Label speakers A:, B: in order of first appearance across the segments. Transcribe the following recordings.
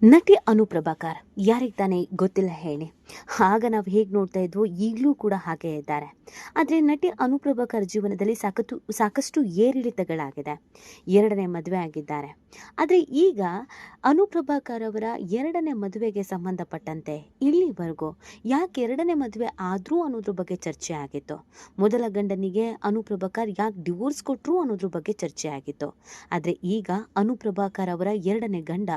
A: ನಟಿ ಅನುಪ್ರಭಾಕರ್ ಯಾರಿಗೆ ತಾನೇ ಗೊತ್ತಿಲ್ಲ ಹೇಳಿ. ಆಗ ನಾವು ಹೇಗೆ ನೋಡ್ತಾ ಇದ್ವೋ ಈಗಲೂ ಕೂಡ ಹಾಗೆ ಇದ್ದಾರೆ. ಆದರೆ ನಟಿ ಅನುಪ್ರಭಾಕರ್ ಜೀವನದಲ್ಲಿ ಸಾಕಷ್ಟು ಏರಿಳಿತಗಳಾಗಿದೆ. ಎರಡನೇ ಮದುವೆ ಆಗಿದ್ದಾರೆ. ಆದರೆ ಈಗ ಅನುಪ್ರಭಾಕರ್ ಅವರ ಎರಡನೇ ಮದುವೆಗೆ ಸಂಬಂಧಪಟ್ಟಂತೆ ಇಲ್ಲಿವರೆಗೂ ಯಾಕೆ ಎರಡನೇ ಮದುವೆ ಆದರೂ ಅನ್ನೋದ್ರ ಬಗ್ಗೆ ಚರ್ಚೆ ಆಗಿತ್ತು. ಮೊದಲ ಗಂಡನಿಗೆ ಅನುಪ್ರಭಾಕರ್ ಯಾಕೆ ಡಿವೋರ್ಸ್ ಕೊಟ್ಟರು ಅನ್ನೋದ್ರ ಬಗ್ಗೆ ಚರ್ಚೆ ಆಗಿತ್ತು. ಆದರೆ ಈಗ ಅನುಪ್ರಭಾಕರ್ ಅವರ ಎರಡನೇ ಗಂಡ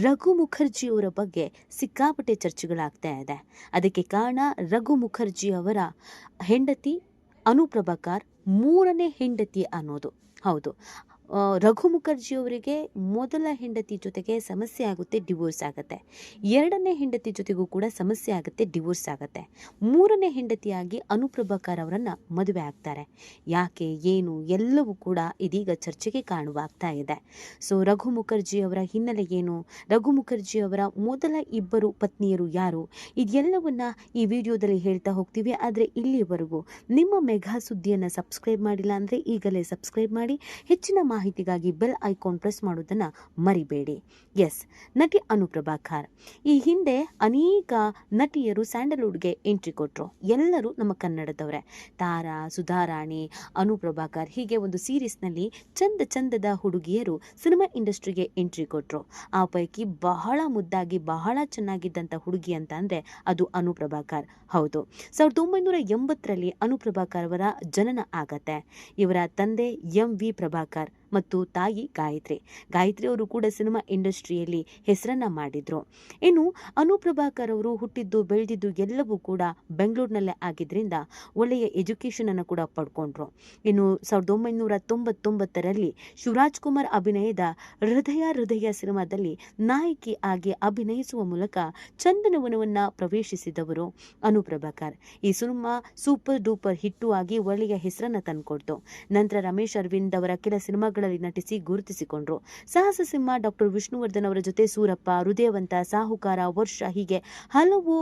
A: ರಘು ಮುಖರ್ಜಿ ಅವರ ಬಗ್ಗೆ ಸಿಕ್ಕಾಪಟ್ಟೆ ಚರ್ಚೆಗಳಾಗ್ತಾ ಇದೆ. ಅದಕ್ಕೆ ಕಾರಣ ರಘು ಮುಖರ್ಜಿ ಅವರ ಹೆಂಡತಿ ಅನುಪ್ರಭಾಕರ್ ಮೂರನೇ ಹೆಂಡತಿ ಅನ್ನೋದು. ಹೌದು, ರಘು ಮುಖರ್ಜಿ ಅವರಿಗೆ ಮೊದಲ ಹೆಂಡತಿ ಜೊತೆಗೆ ಸಮಸ್ಯೆ ಆಗುತ್ತೆ, ಡಿವೋರ್ಸ್ ಆಗುತ್ತೆ. ಎರಡನೇ ಹೆಂಡತಿ ಜೊತೆಗೂ ಕೂಡ ಸಮಸ್ಯೆ ಆಗುತ್ತೆ, ಡಿವೋರ್ಸ್ ಆಗುತ್ತೆ. ಮೂರನೇ ಹೆಂಡತಿಯಾಗಿ ಅನುಪ್ರಭಾಕರ್ ಅವರನ್ನು ಮದುವೆ ಆಗ್ತಾರೆ. ಯಾಕೆ, ಏನು, ಎಲ್ಲವೂ ಕೂಡ ಇದೀಗ ಚರ್ಚೆಗೆ ಕಾರಣವಾಗ್ತಾ ಇದೆ. ಸೊ ರಘು ಮುಖರ್ಜಿ ಅವರ ಹಿನ್ನೆಲೆ ಏನು, ರಘು ಮುಖರ್ಜಿ ಅವರ ಮೊದಲ ಇಬ್ಬರು ಪತ್ನಿಯರು ಯಾರು, ಇದೆಲ್ಲವನ್ನ ಈ ವಿಡಿಯೋದಲ್ಲಿ ಹೇಳ್ತಾ ಹೋಗ್ತೀವಿ. ಆದರೆ ಇಲ್ಲಿವರೆಗೂ ನಿಮ್ಮ ಮೆಗಾ ಸುದ್ದಿಯನ್ನು ಸಬ್ಸ್ಕ್ರೈಬ್ ಮಾಡಿಲ್ಲ ಅಂದರೆ ಈಗಲೇ ಸಬ್ಸ್ಕ್ರೈಬ್ ಮಾಡಿ. ಹೆಚ್ಚಿನ ಮಾಹಿತಿಗಾಗಿ ಬೆಲ್ ಐಕಾನ್ ಪ್ರೆಸ್ ಮಾಡೋದನ್ನು ಮರಿಬೇಡಿ. ಎಸ್, ನಟಿ ಅನುಪ್ರಭಾಕರ್ ಈ ಹಿಂದೆ ಅನೇಕ ನಟಿಯರು ಸ್ಯಾಂಡಲ್ವುಡ್ಗೆ ಎಂಟ್ರಿ ಕೊಟ್ಟರು. ಎಲ್ಲರೂ ನಮ್ಮ ಕನ್ನಡದವರೇ. ತಾರಾ, ಸುಧಾರಾಣಿ, ಅನುಪ್ರಭಾಕರ್ ಹೀಗೆ ಒಂದು ಸೀರೀಸ್ನಲ್ಲಿ ಚಂದದ ಹುಡುಗಿಯರು ಸಿನಿಮಾ ಇಂಡಸ್ಟ್ರಿಗೆ ಎಂಟ್ರಿ ಕೊಟ್ಟರು. ಆ ಪೈಕಿ ಬಹಳ ಮುದ್ದಾಗಿ ಬಹಳ ಚೆನ್ನಾಗಿದ್ದಂಥ ಹುಡುಗಿ ಅಂತ ಅಂದರೆ ಅದು ಅನುಪ್ರಭಾಕರ್. ಹೌದು, 1980ರಲ್ಲಿ ಅನುಪ್ರಭಾಕರ್ ಅವರ ಜನನ ಆಗತ್ತೆ. ಇವರ ತಂದೆ MV ಪ್ರಭಾಕರ್ ಮತ್ತು ತಾಯಿ ಗಾಯತ್ರಿ ಅವರು ಕೂಡ ಸಿನಿಮಾ ಇಂಡಸ್ಟ್ರಿಯಲ್ಲಿ ಹೆಸರನ್ನ ಮಾಡಿದ್ರು. ಇನ್ನು ಅನುಪ್ರಭಾಕರ್ ಅವರು ಹುಟ್ಟಿದ್ದು ಬೆಳೆದಿದ್ದು ಎಲ್ಲವೂ ಕೂಡ ಬೆಂಗಳೂರಿನಲ್ಲೇ ಆಗಿದ್ರಿಂದ ಒಳ್ಳೆಯ ಎಜುಕೇಶನ್ ಅನ್ನು ಕೂಡ ಪಡ್ಕೊಂಡ್ರು. ಇನ್ನು 1999ರಲ್ಲಿ ಶಿವರಾಜ್ ಕುಮಾರ್ ಅಭಿನಯದ ಹೃದಯ ಸಿನಿಮಾದಲ್ಲಿ ನಾಯಕಿ ಆಗಿ ಅಭಿನಯಿಸುವ ಮೂಲಕ ಚಂದನವನವನ್ನ ಪ್ರವೇಶಿಸಿದವರು ಅನುಪ್ರಭಾಕರ್. ಈ ಸಿನಿಮಾ ಸೂಪರ್ ಡೂಪರ್ ಹಿಟ್ಟು ಆಗಿ ಒಳ್ಳೆಯ ಹೆಸರನ್ನ ತಂದುಕೊಡ್ತು. ನಂತರ ರಮೇಶ್ ಅರವಿಂದ್ ಅವರ ಕೆಲ ಸಿನಿಮಾಗಳಲ್ಲಿ ನಟಿಸಿ ಗುರುತಿಸಿಕೊಂಡ್ರು. ಸಾಹಸ ಸಿಂಹ, ಡಾಕ್ಟರ್ ವಿಷ್ಣುವರ್ಧನ್ ಅವರ ಜೊತೆ ಸೂರಪ್ಪ, ಹೃದಯವಂತ, ಸಾಹುಕಾರ, ವರ್ಷ ಹೀಗೆ ಹಲವು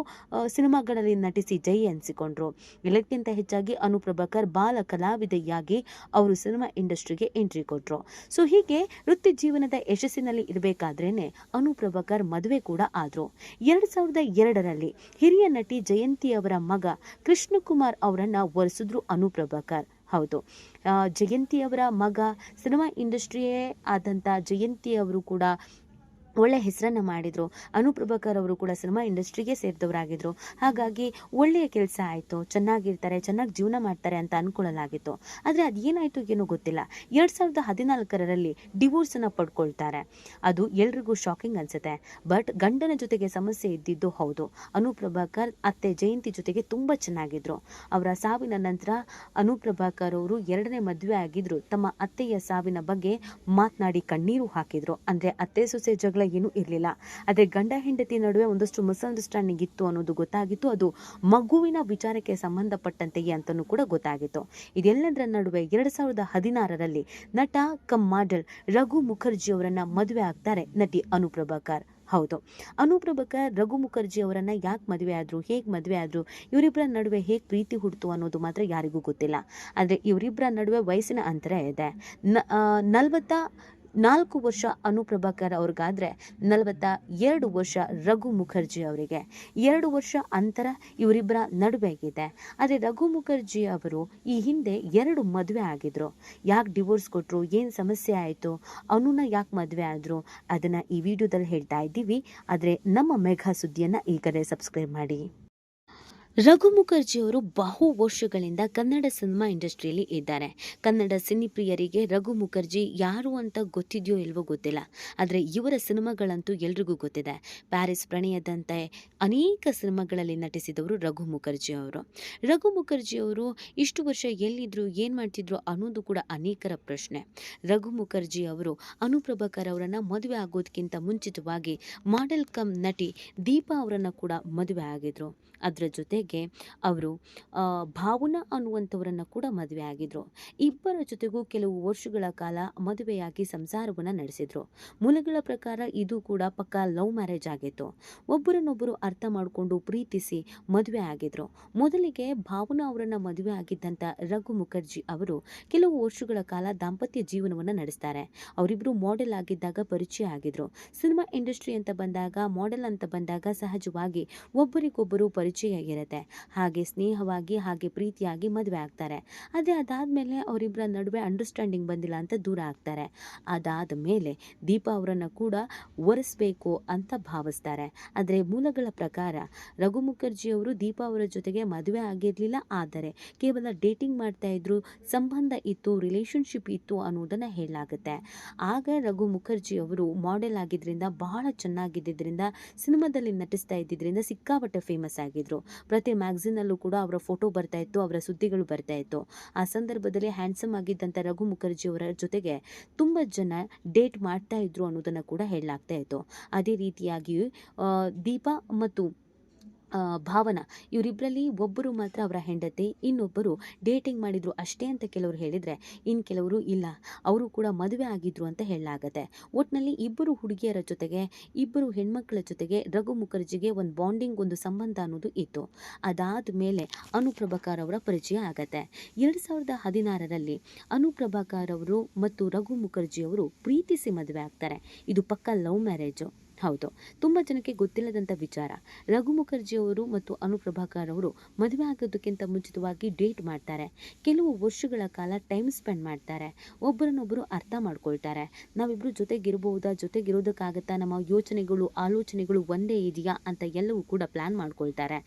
A: ಸಿನಿಮಾಗಳಲ್ಲಿ ನಟಿಸಿ ಜೈ ಎನಿಸಿಕೊಂಡ್ರು. ಎಲ್ಲಕ್ಕಿಂತ ಹೆಚ್ಚಾಗಿ ಅನುಪ್ರಭಾಕರ್ ಬಾಲ ಕಲಾವಿದೆಯಾಗಿ ಅವರು ಸಿನಿಮಾ ಇಂಡಸ್ಟ್ರಿಗೆ ಎಂಟ್ರಿ ಕೊಟ್ರು. ಸೊ ಹೀಗೆ ವೃತ್ತಿ ಜೀವನದ ಯಶಸ್ಸಿನಲ್ಲಿ ಇರಬೇಕಾದ್ರೇನೆ ಅನುಪ್ರಭಾಕರ್ ಮದುವೆ ಕೂಡ ಆದ್ರು. 2002ರಲ್ಲಿ ಹಿರಿಯ ನಟಿ ಜಯಂತಿ ಅವರ ಮಗ ಕೃಷ್ಣಕುಮಾರ್ ಅವರನ್ನ ವರಿಸಿದ್ರು ಅನುಪ್ರಭಾಕರ್. ಹೌದು, ಜಯಂತಿ ಅವರ ಮಗ ಸಿನಿಮಾ ಇಂಡಸ್ಟ್ರಿಯೇ ಆದಂಥ ಜಯಂತಿ ಅವರು ಕೂಡ ಒಳ್ಳೆ ಹೆಸರನ್ನು ಮಾಡಿದರು. ಅನುಪ್ರಭಾಕರ್ ಅವರು ಕೂಡ ಸಿನಿಮಾ ಇಂಡಸ್ಟ್ರಿಗೆ ಸೇರಿದವರಾಗಿದ್ದರು. ಹಾಗಾಗಿ ಒಳ್ಳೆಯ ಕೆಲಸ ಆಯಿತು, ಚೆನ್ನಾಗಿರ್ತಾರೆ, ಚೆನ್ನಾಗಿ ಜೀವನ ಮಾಡ್ತಾರೆ ಅಂತ ಅಂದ್ಕೊಳ್ಳಲಾಗಿತ್ತು. ಆದರೆ ಅದೇನಾಯಿತು ಏನೋ ಗೊತ್ತಿಲ್ಲ. 2014ರಲ್ಲಿ ಡಿವೋರ್ಸನ್ನು ಪಡ್ಕೊಳ್ತಾರೆ. ಅದು ಎಲ್ರಿಗೂ ಶಾಕಿಂಗ್ ಅನಿಸುತ್ತೆ. ಬಟ್ ಗಂಡನ ಜೊತೆಗೆ ಸಮಸ್ಯೆ ಇದ್ದಿದ್ದು ಹೌದು. ಅನುಪ್ರಭಾಕರ್ ಅತ್ತೆ ಜಯಂತಿ ಜೊತೆಗೆ ತುಂಬ ಚೆನ್ನಾಗಿದ್ರು. ಅವರ ಸಾವಿನ ನಂತರ ಅನುಪ್ರಭಾಕರ್ ಅವರು ಎರಡನೇ ಮದುವೆ ಆಗಿದ್ರು. ತಮ್ಮ ಅತ್ತೆಯ ಸಾವಿನ ಬಗ್ಗೆ ಮಾತನಾಡಿ ಕಣ್ಣೀರು ಹಾಕಿದ್ರು. ಅಂದರೆ ಅತ್ತೆ ಸೊಸೆ ಜಗಳ ಏನೂ ಇರಲಿಲ್ಲ. ಆದರೆ ಗಂಡ ಹೆಂಡತಿ ನಡುವೆ ಒಂದಷ್ಟು ಮಿಸ್ಅಂಡರ್ಸ್ಟ್ಯಾಂಡಿಂಗ್ ಇತ್ತು ಅನ್ನೋದು ಗೊತ್ತಾಗಿತ್ತು. ಅದು ಮಗುವಿನ ವಿಚಾರಕ್ಕೆ ಸಂಬಂಧಪಟ್ಟಂತೆಯೇ ಅಂತಲೂ ಕೂಡ ಗೊತ್ತಾಗಿತ್ತು. ಇದೆಲ್ಲದರ ನಡುವೆ 2016ರಲ್ಲಿ ನಟ ಕಮ್ ಮಾಡೆಲ್ ರಘು ಮುಖರ್ಜಿ ಅವರನ್ನ ಮದುವೆ ಆಗ್ತಾರೆ ನಟಿ ಅನುಪ್ರಭಾಕರ್. ಹೌದು, ಅನುಪ್ರಭಾಕರ್ ರಘು ಮುಖರ್ಜಿ ಅವರನ್ನ ಯಾಕೆ ಮದುವೆ ಆದ್ರು, ಹೇಗೆ ಮದುವೆ ಆದ್ರು, ಇವರಿಬ್ಬರ ನಡುವೆ ಹೇಗೆ ಪ್ರೀತಿ ಹುಡ್ತು ಅನ್ನೋದು ಮಾತ್ರ ಯಾರಿಗೂ ಗೊತ್ತಿಲ್ಲ. ಆದರೆ ಇವರಿಬ್ಬರ ನಡುವೆ ವಯಸ್ಸಿನ ಅಂತರ ಇದೆ. 44 ವರ್ಷ ಅನುಪ್ರಭಾಕರ್ ಅವ್ರಿಗಾದ್ರೆ 42 ವರ್ಷ ರಘು ಮುಖರ್ಜಿ ಅವರಿಗೆ. 2 ವರ್ಷ ಅಂತರ ಇವರಿಬ್ಬರ ನಡುವೆ ಇದೆ. ಆದರೆ ರಘು ಮುಖರ್ಜಿ ಅವರು ಈ ಹಿಂದೆ 2 ಮದುವೆ ಆಗಿದ್ರು. ಯಾಕೆ ಡಿವೋರ್ಸ್ ಕೊಟ್ಟರು, ಏನು ಸಮಸ್ಯೆ ಆಯಿತು, ಅವನನ್ನ ಯಾಕೆ ಮದುವೆ ಆದರು, ಅದನ್ನು ಈ ವಿಡಿಯೋದಲ್ಲಿ ಹೇಳ್ತಾ ಇದ್ದೀವಿ. ಆದರೆ ನಮ್ಮ ಮೆಗಾ ಸುದ್ದಿಯನ್ನು ಈಗಲೇ ಸಬ್ಸ್ಕ್ರೈಬ್ ಮಾಡಿ. ರಘು ಮುಖರ್ಜಿ ಅವರು ಬಹು ವರ್ಷಗಳಿಂದ ಕನ್ನಡ ಸಿನಿಮಾ ಇಂಡಸ್ಟ್ರಿಯಲ್ಲಿ ಇದ್ದಾರೆ. ಕನ್ನಡ ಸಿನಿಪ್ರಿಯರಿಗೆ ರಘು ಮುಖರ್ಜಿ ಯಾರು ಅಂತ ಗೊತ್ತಿದೆಯೋ ಇಲ್ವೋ ಗೊತ್ತಿಲ್ಲ. ಆದರೆ ಇವರ ಸಿನಿಮಾಗಳಂತೂ ಎಲ್ರಿಗೂ ಗೊತ್ತಿದೆ. ಪ್ಯಾರಿಸ್ ಪ್ರಣಯದಂತೆ ಅನೇಕ ಸಿನಿಮಾಗಳಲ್ಲಿ ನಟಿಸಿದವರು ರಘು ಮುಖರ್ಜಿ ಅವರು. ರಘು ಮುಖರ್ಜಿ ಅವರು ಇಷ್ಟು ವರ್ಷ ಎಲ್ಲಿದ್ರು, ಏನು ಮಾಡ್ತಿದ್ರು ಅನ್ನೋದು ಕೂಡ ಅನೇಕರ ಪ್ರಶ್ನೆ. ರಘು ಮುಖರ್ಜಿ ಅವರು ಅನುಪ್ರಭಾಕರ್ ಅವರನ್ನು ಮದುವೆ ಆಗೋದಕ್ಕಿಂತ ಮುಂಚಿತವಾಗಿ ಮಾಡೆಲ್ ಕಮ್ ನಟಿ ದೀಪಾ ಅವರನ್ನು ಕೂಡ ಮದುವೆ ಆಗಿದ್ರು. ಅದರ ಜೊತೆಗೆ ಹಾಗೆ ಅವರು ಭಾವನಾ ಅನ್ನುವಂಥವರನ್ನು ಕೂಡ ಮದುವೆ ಆಗಿದ್ರು. ಇಬ್ಬರ ಜೊತೆಗೂ ಕೆಲವು ವರ್ಷಗಳ ಕಾಲ ಮದುವೆಯಾಗಿ ಸಂಸಾರವನ್ನು ನಡೆಸಿದ್ರು. ಮೂಲಗಳ ಪ್ರಕಾರ ಇದು ಕೂಡ ಪಕ್ಕಾ ಲವ್ ಮ್ಯಾರೇಜ್ ಆಗಿತ್ತು. ಒಬ್ಬರನ್ನೊಬ್ಬರು ಅರ್ಥ ಮಾಡಿಕೊಂಡು ಪ್ರೀತಿಸಿ ಮದುವೆ ಆಗಿದ್ರು. ಮೊದಲಿಗೆ ಭಾವನಾ ಅವರನ್ನ ಮದುವೆ ಆಗಿದ್ದಂಥ ರಘು ಮುಖರ್ಜಿ ಅವರು ಕೆಲವು ವರ್ಷಗಳ ಕಾಲ ದಾಂಪತ್ಯ ಜೀವನವನ್ನು ನಡೆಸ್ತಾರೆ. ಅವರಿಬ್ಬರು ಮಾಡೆಲ್ ಆಗಿದ್ದಾಗ ಪರಿಚಯ ಆಗಿದ್ರು. ಸಿನಿಮಾ ಇಂಡಸ್ಟ್ರಿ ಅಂತ ಬಂದಾಗ, ಮಾಡೆಲ್ ಅಂತ ಬಂದಾಗ ಸಹಜವಾಗಿ ಒಬ್ಬರಿಗೊಬ್ಬರು ಪರಿಚಯ ಇರುತ್ತೆ. ಹಾಗೆ ಸ್ನೇಹವಾಗಿ ಹಾಗೆ ಪ್ರೀತಿಯಾಗಿ ಮದುವೆ ಆಗ್ತಾರೆ. ಆದರೆ ಅದಾದ್ಮೇಲೆ ಅವರಿಬ್ಬರ ನಡುವೆ ಅಂಡರ್ಸ್ಟ್ಯಾಂಡಿಂಗ್ ಬಂದಿಲ್ಲ ಅಂತ ದೂರ ಆಗ್ತಾರೆ. ಅದಾದ ಮೇಲೆ ದೀಪಾ ಅವರನ್ನು ಕೂಡ ಒರೆಸ್ಬೇಕು ಅಂತ ಭಾವಿಸ್ತಾರೆ. ಆದರೆ ಮೂಲಗಳ ಪ್ರಕಾರ ರಘು ಮುಖರ್ಜಿ ಅವರು ದೀಪಾ ಅವರ ಜೊತೆಗೆ ಮದುವೆ ಆಗಿರಲಿಲ್ಲ, ಆದರೆ ಕೇವಲ ಡೇಟಿಂಗ್ ಮಾಡ್ತಾ ಇದ್ರು, ಸಂಬಂಧ ಇತ್ತು, ರಿಲೇಶನ್ಶಿಪ್ ಇತ್ತು ಅನ್ನೋದನ್ನ ಹೇಳಲಾಗುತ್ತೆ. ಆಗ ರಘು ಮುಖರ್ಜಿ ಅವರು ಮಾಡೆಲ್ ಆಗಿದ್ರಿಂದ, ಬಹಳ ಚೆನ್ನಾಗಿದ್ದರಿಂದ, ಸಿನಿಮಾದಲ್ಲಿ ನಟಿಸ್ತಾ ಇದ್ದಿದ್ದರಿಂದ ಸಿಕ್ಕಾಪಟ್ಟೆ ಫೇಮಸ್ ಆಗಿದ್ರು. ಪ್ರತಿ ಮ್ಯಾಗಝಿನಲ್ಲೂ ಕೂಡ ಅವರ ಫೋಟೋ ಬರ್ತಾ ಇತ್ತು, ಅವರ ಸುದ್ದಿಗಳು ಬರ್ತಾ ಇತ್ತು. ಆ ಸಂದರ್ಭದಲ್ಲಿ ಹ್ಯಾಂಡ್ಸಮ್ ಆಗಿದ್ದಂಥ ರಘು ಮುಖರ್ಜಿ ಅವರ ಜೊತೆಗೆ ತುಂಬ ಜನ ಡೇಟ್ ಮಾಡ್ತಾ ಇದ್ರು ಅನ್ನೋದನ್ನು ಕೂಡ ಹೇಳಲಾಗ್ತಾ ಇತ್ತು. ಅದೇ ರೀತಿಯಾಗಿ ದೀಪಾ ಮತ್ತು ಭಾವನಾ ಇವರಿಬ್ಬರಲ್ಲಿ ಒಬ್ಬರು ಮಾತ್ರ ಅವರ ಹೆಂಡತಿ, ಇನ್ನೊಬ್ಬರು ಡೇಟಿಂಗ್ ಮಾಡಿದ್ರು ಅಷ್ಟೇ ಅಂತ ಕೆಲವರು ಹೇಳಿದರೆ, ಇನ್ನು ಕೆಲವರು ಇಲ್ಲ ಅವರು ಕೂಡ ಮದುವೆ ಆಗಿದ್ರು ಅಂತ ಹೇಳಲಾಗತ್ತೆ. ಒಟ್ಟಿನಲ್ಲಿ ಇಬ್ಬರು ಹುಡುಗಿಯರ ಜೊತೆಗೆ, ಇಬ್ಬರು ಹೆಣ್ಮಕ್ಳ ಜೊತೆಗೆ ರಘು ಮುಖರ್ಜಿಗೆ ಒಂದು ಬಾಂಡಿಂಗ್, ಒಂದು ಸಂಬಂಧ ಅನ್ನೋದು ಇತ್ತು. ಅದಾದ ಮೇಲೆ ಅನುಪ್ರಭಾಕರ್ ಅವರ ಪರಿಚಯ ಆಗತ್ತೆ. 2016ರಲ್ಲಿ ಅನುಪ್ರಭಾಕರ್ ಅವರು ಮತ್ತು ರಘು ಮುಖರ್ಜಿ ಅವರು ಪ್ರೀತಿಸಿ ಮದುವೆ ಆಗ್ತಾರೆ. ಇದು ಪಕ್ಕಾ ಲವ್ ಮ್ಯಾರೇಜು. ಹೌದು, ತುಂಬ ಜನಕ್ಕೆ ಗೊತ್ತಿಲ್ಲದಂಥ ವಿಚಾರ. ರಘು ಮುಖರ್ಜಿ ಅವರು ಮತ್ತು ಅನುಪ್ರಭಾಕರ್ ಅವರು ಮದುವೆ ಆಗೋದಕ್ಕಿಂತ ಮುಂಚಿತವಾಗಿ ಡೇಟ್ ಮಾಡ್ತಾರೆ. ಕೆಲವು ವರ್ಷಗಳ ಕಾಲ ಟೈಮ್ ಸ್ಪೆಂಡ್ ಮಾಡ್ತಾರೆ. ಒಬ್ಬರನ್ನೊಬ್ಬರು ಅರ್ಥ ಮಾಡ್ಕೊಳ್ತಾರೆ. ನಾವಿಬ್ಬರು ಜೊತೆಗಿರ್ಬೋದಾ, ಜೊತೆಗಿರೋದಕ್ಕಾಗತ್ತಾ, ನಮ್ಮ ಯೋಚನೆಗಳು ಆಲೋಚನೆಗಳು ಒಂದೇ ಇದೆಯಾ ಅಂತ ಎಲ್ಲವೂ ಕೂಡ ಪ್ಲ್ಯಾನ್ ಮಾಡ್ಕೊಳ್ತಾರೆ.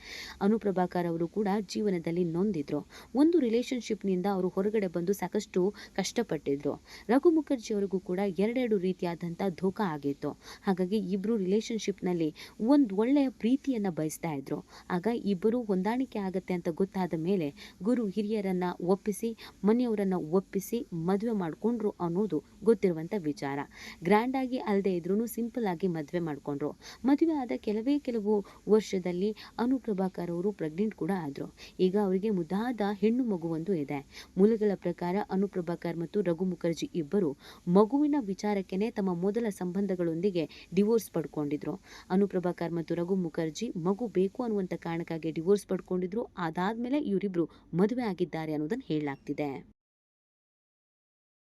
A: ಅನುಪ್ರಭಾಕರ್ ಅವರು ಕೂಡ ಜೀವನದಲ್ಲಿ ನೊಂದಿದ್ರು. ಒಂದು ರಿಲೇಷನ್ಶಿಪ್ನಿಂದ ಅವರು ಹೊರಗಡೆ ಬಂದು ಸಾಕಷ್ಟು ಕಷ್ಟಪಟ್ಟಿದ್ರು. ರಘು ಮುಖರ್ಜಿ ಅವರಿಗೂ ಕೂಡ ಎರಡೆರಡು ರೀತಿಯಾದಂಥ ಧೋಕಾ ಆಗಿತ್ತು. ಹಾಗಾಗಿ ಇಬ್ಬರು ರಿಲೇಷನ್ಶಿಪ್ನಲ್ಲಿ ಒಂದು ಒಳ್ಳೆಯ ಪ್ರೀತಿಯನ್ನು ಬಯಸ್ತಾ ಇದ್ರು. ಆಗ ಇಬ್ಬರು ಹೊಂದಾಣಿಕೆ ಆಗತ್ತೆ ಅಂತ ಗೊತ್ತಾದ ಮೇಲೆ ಗುರು ಹಿರಿಯರನ್ನು ಒಪ್ಪಿಸಿ, ಮನೆಯವರನ್ನು ಒಪ್ಪಿಸಿ ಮದುವೆ ಮಾಡಿಕೊಂಡ್ರು ಅನ್ನೋದು ಗೊತ್ತಿರುವಂಥ ವಿಚಾರ. ಗ್ರ್ಯಾಂಡಾಗಿ ಅಲ್ಲದೆ ಇದ್ರೂ ಸಿಂಪಲ್ ಆಗಿ ಮದುವೆ ಮಾಡಿಕೊಂಡ್ರು. ಮದುವೆ ಆದ ಕೆಲವು ವರ್ಷದಲ್ಲಿ ಅನುಪ್ರಭಾಕರ್ ಅವರು ಪ್ರೆಗ್ನೆಂಟ್ ಕೂಡ ಆದರು. ಈಗ ಅವರಿಗೆ ಮುದ್ದಾದ ಹೆಣ್ಣು ಮಗುವೊಂದು ಇದೆ. ಮೂಲಗಳ ಪ್ರಕಾರ ಅನುಪ್ರಭಾಕರ್ ಮತ್ತು ರಘು ಮುಖರ್ಜಿ ಇಬ್ಬರು ಮಗುವಿನ ವಿಚಾರಕ್ಕೇನೆ ತಮ್ಮ ಮೊದಲ ಸಂಬಂಧಗಳೊಂದಿಗೆ ಡಿವೋರ್ಸ್ ಪಡ್ಕೊಂಡಿದ್ರು. ಅನುಪ್ರಭಾಕರ್ ಮತ್ತು ರಘು ಮುಖರ್ಜಿ ಮಗು ಬೇಕು ಅನ್ನುವಂಥ ಕಾರಣಕ್ಕಾಗಿ ಡಿವೋರ್ಸ್ ಪಡ್ಕೊಂಡಿದ್ರು. ಅದಾದ್ಮೇಲೆ ಇವರಿಬ್ರು ಮದುವೆ ಆಗಿದ್ದಾರೆ ಅನ್ನೋದನ್ನು ಹೇಳಲಾಗ್ತಿದೆ.